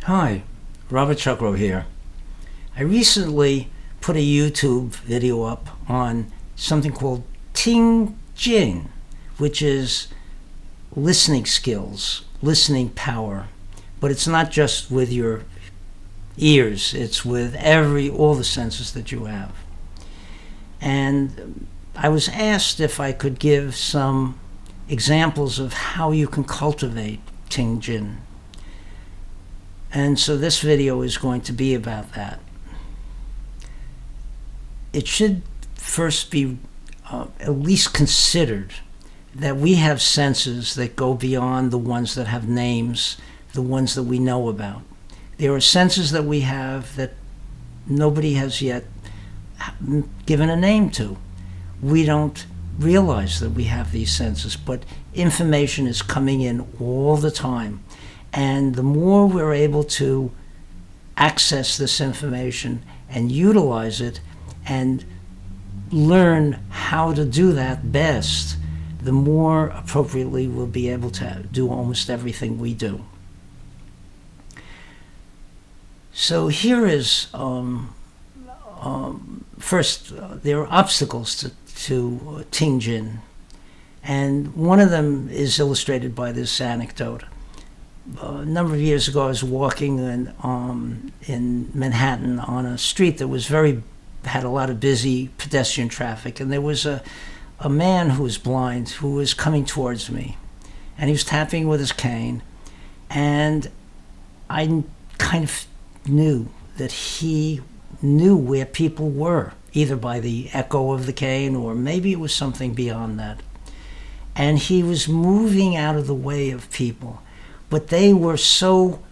Hi, Robert Chuckrow here. I recently put a YouTube video up on something called Ting, which is listening skills, listening power. But it's not just with your ears, it's with all the senses that you have. And I was asked if I could give some examples of how you can cultivate Ting. And so this video is going to be about that. It should first be at least considered that we have senses that go beyond the ones that have names, the ones that we know about. There are senses that we have that nobody has yet given a name to. We don't realize that we have these senses, but information is coming in all the time. And the more we're able to access this information and utilize it and learn how to do that best, the more appropriately we'll be able to do almost everything we do. So here is, first, there are obstacles to Ting. And one of them is illustrated by this anecdote. A number of years ago, I was walking in Manhattan on a street that had a lot of busy pedestrian traffic, and there was a man who was blind who was coming towards me, and he was tapping with his cane, and I kind of knew that he knew where people were, either by the echo of the cane or maybe it was something beyond that. And he was moving out of the way of people. But they were so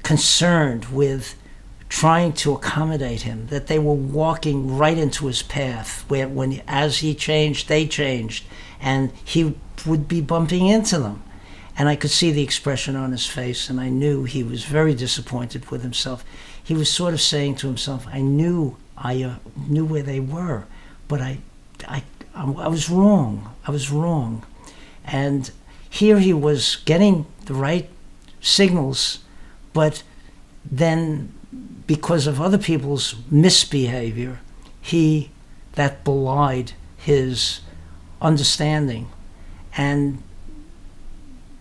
concerned with trying to accommodate him that they were walking right into his path, where as he changed, they changed, and he would be bumping into them. And I could see the expression on his face, and I knew he was very disappointed with himself. He was sort of saying to himself, I knew where they were, but I was wrong. I was wrong. And here he was getting the right signals, but then because of other people's misbehavior, that belied his understanding, and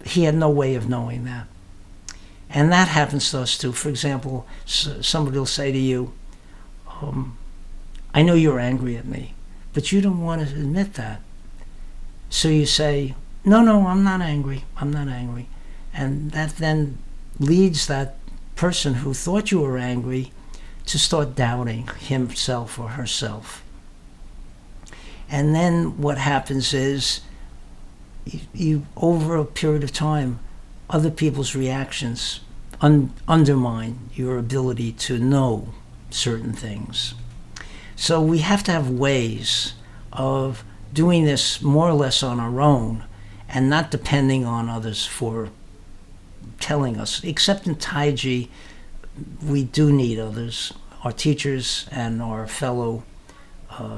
he had no way of knowing that. And that happens to us too. For example, somebody will say to you, I know you're angry at me, but you don't want to admit that. So you say, no, I'm not angry. I'm not angry. And that then leads that person who thought you were angry to start doubting himself or herself. And then what happens is, you over a period of time, other people's reactions undermine your ability to know certain things. So we have to have ways of doing this more or less on our own and not depending on others for telling us. Except in Taiji, we do need others, our teachers and our fellow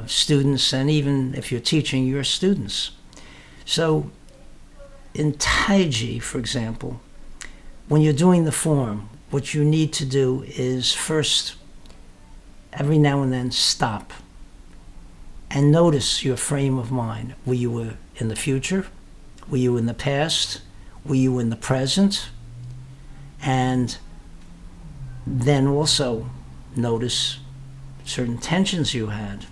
students, and even if you're teaching your students. So in Taiji, for example, when you're doing the form, what you need to do is first, every now and then, stop and notice your frame of mind. Were you in the future? Were you in the past? Were you in the present? And then also notice certain tensions you had,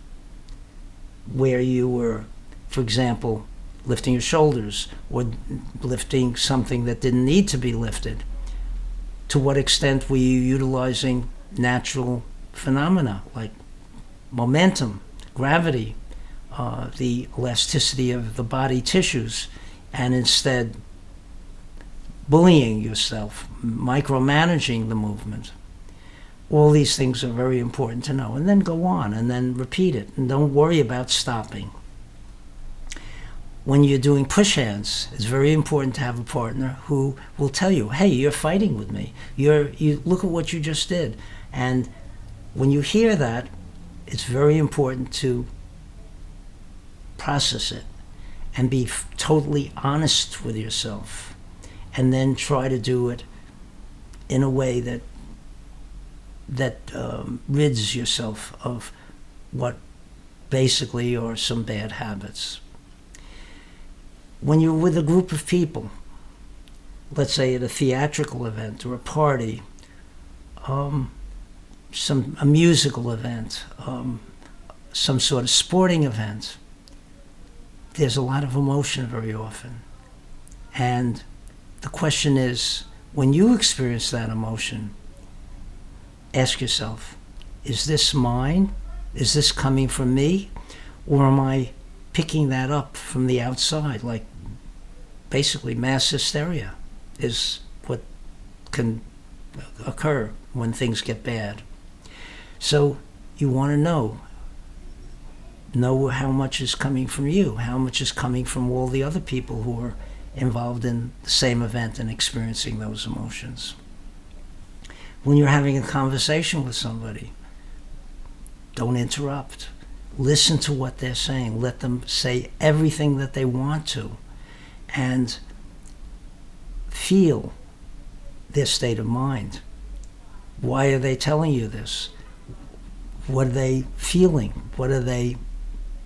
where you were, for example, lifting your shoulders or lifting something that didn't need to be lifted. To what extent were you utilizing natural phenomena like momentum, gravity, the elasticity of the body tissues, and instead bullying yourself, micromanaging the movement? All these things are very important to know. And then go on and then repeat it, and don't worry about stopping. When you're doing push hands, it's very important to have a partner who will tell you, hey, you're fighting with me. You look at what you just did. And when you hear that, it's very important to process it and be totally honest with yourself, and then try to do it in a way that rids yourself of what basically are some bad habits. When you're with a group of people, let's say at a theatrical event or a party, a musical event, some sort of sporting event, there's a lot of emotion very often. And the question is, when you experience that emotion, ask yourself, is this mine? Is this coming from me? Or am I picking that up from the outside? Like, basically mass hysteria is what can occur when things get bad. So you want to know how much is coming from you, how much is coming from all the other people who are involved in the same event and experiencing those emotions. When you're having a conversation with somebody, don't interrupt. Listen to what they're saying. Let them say everything that they want to, and feel their state of mind. Why are they telling you this? What are they feeling? What are they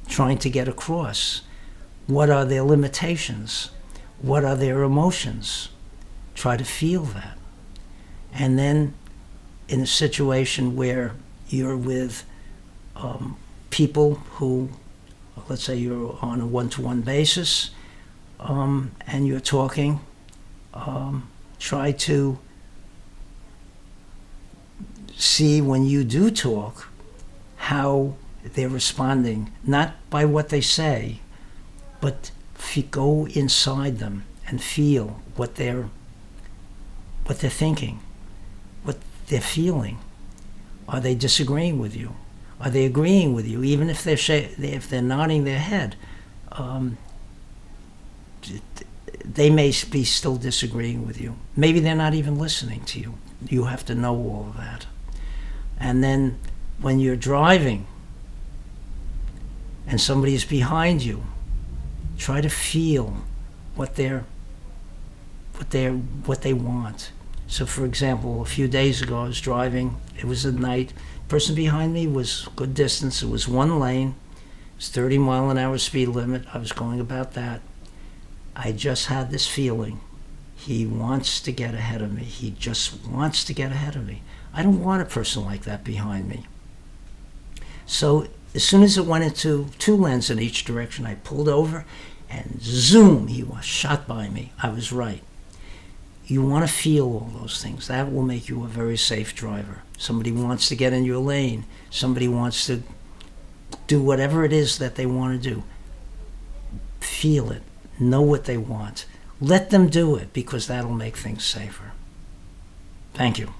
trying to get across? What are their limitations? What are their emotions? Try to feel that. And then in a situation where you're with people who, let's say you're on a one-to-one basis, and you're talking, try to see when you do talk how they're responding, not by what they say, but go inside them and feel what they're thinking, what they're feeling. Are they disagreeing with you? Are they agreeing with you? Even if they're nodding their head, they may be still disagreeing with you. Maybe they're not even listening to you. You have to know all of that. And then when you're driving and somebody is behind you, try to feel what they want. So, for example, a few days ago I was driving. It was at night. Person behind me was a good distance. It was one lane. It was 30-mile-an-hour speed limit. I was going about that. I just had this feeling. He wants to get ahead of me. He just wants to get ahead of me. I don't want a person like that behind me. So as soon as it went into 2 lanes in each direction, I pulled over and zoom, he was shot by me. I was right. You want to feel all those things. That will make you a very safe driver. Somebody wants to get in your lane. Somebody wants to do whatever it is that they want to do. Feel it. Know what they want. Let them do it, because that'll make things safer. Thank you.